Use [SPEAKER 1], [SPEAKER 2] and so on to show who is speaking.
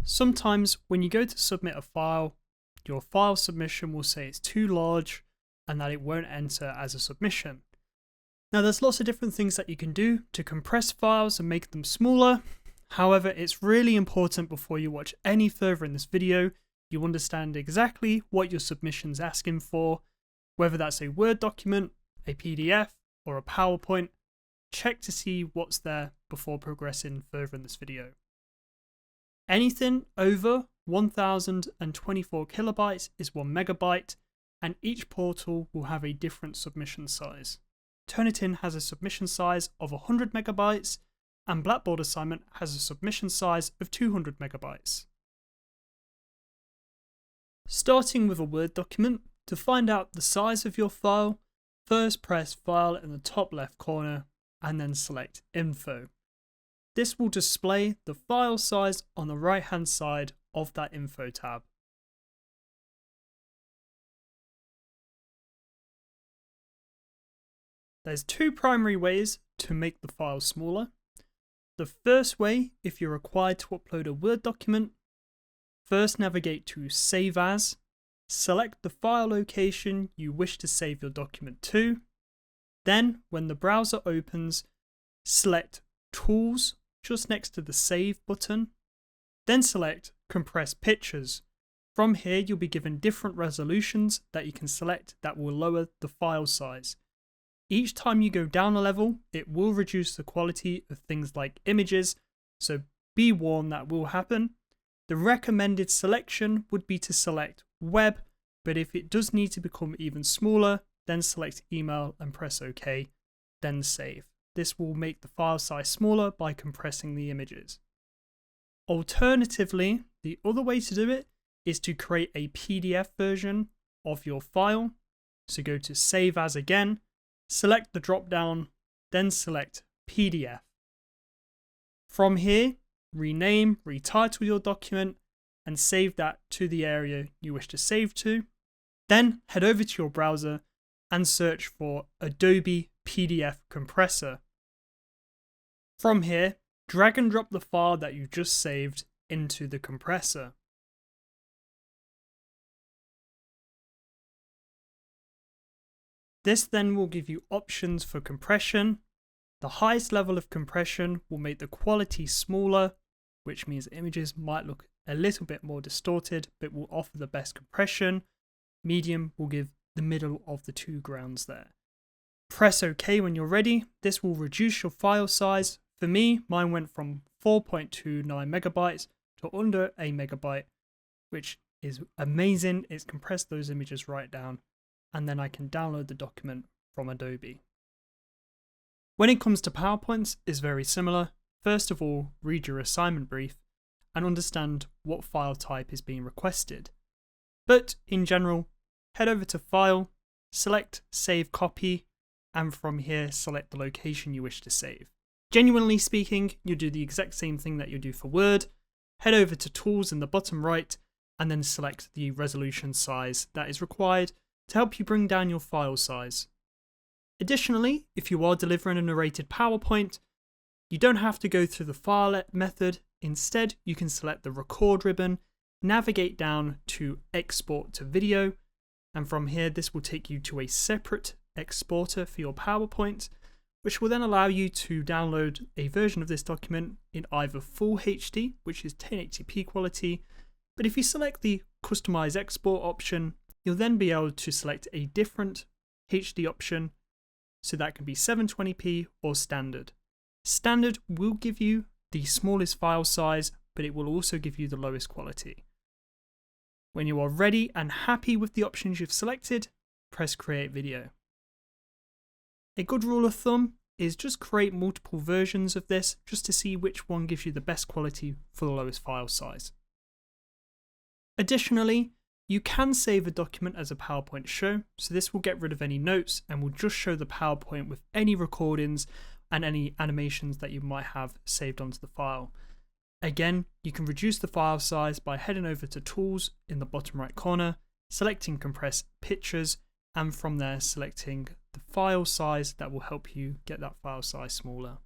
[SPEAKER 1] Sometimes when you go to submit a file, your file submission will say it's too large and that it won't enter as a submission. Now there's lots of different things that you can do to compress files and make them smaller. However, it's really important before you watch any further in this video, you understand exactly what your submission's asking for, whether that's a Word document, a PDF, or a PowerPoint. Check to see what's there before progressing further in this video. Anything over 1024 kilobytes is 1 megabyte, and each portal will have a different submission size. Turnitin has a submission size of 100 megabytes, and Blackboard Assignment has a submission size of 200 megabytes. Starting with a Word document, to find out the size of your file, first press File in the top left corner and then select Info. This will display the file size on the right hand side of that Info tab. There's two primary ways to make the file smaller. The first way, if you're required to upload a Word document, first navigate to Save As, select the file location you wish to save your document to. Then, when the browser opens, select Tools just next to the Save button. Then select Compress Pictures. From here, you'll be given different resolutions that you can select that will lower the file size. Each time you go down a level, it will reduce the quality of things like images, so be warned that will happen. The recommended selection would be to select Web, but if it does need to become even smaller, then select Email and press OK, then Save. This will make the file size smaller by compressing the images. Alternatively, the other way to do it is to create a PDF version of your file. So go to Save As again, select the drop down, then select PDF. From here, rename, retitle your document and save that to the area you wish to save to. Then head over to your browser and search for Adobe PDF Compressor. From here, drag and drop the file that you just saved into the compressor. This then will give you options for compression. The highest level of compression will make the quality smaller, which means images might look a little bit more distorted, but will offer the best compression. Medium will give the middle of the two grounds there. Press OK when you're ready. This will reduce your file size. For me, mine went from 4.29 megabytes to under a megabyte, which is amazing. It's compressed those images right down, and then I can download the document from Adobe. When it comes to PowerPoints, it's very similar. First of all, read your assignment brief and understand what file type is being requested. But in general, head over to File, select Save Copy, and from here select the location you wish to save. Genuinely speaking, you'll do the exact same thing that you do for Word. Head over to Tools in the bottom right and then select the resolution size that is required to help you bring down your file size. Additionally, if you are delivering a narrated PowerPoint, you don't have to go through the file method. Instead, you can select the record ribbon, navigate down to export to video, and from here this will take you to a separate exporter for your PowerPoint, which will then allow you to download a version of this document in either full HD, which is 1080p quality, but if you select the customize export option, you'll then be able to select a different HD option, so that can be 720p or standard. Standard will give you the smallest file size, but it will also give you the lowest quality. When you are ready and happy with the options you've selected, press Create Video. A good rule of thumb is just create multiple versions of this just to see which one gives you the best quality for the lowest file size. Additionally, you can save a document as a PowerPoint show, so this will get rid of any notes and will just show the PowerPoint with any recordings and any animations that you might have saved onto the file. Again, you can reduce the file size by heading over to Tools in the bottom right corner, selecting Compress Pictures, and from there selecting the file size that will help you get that file size smaller.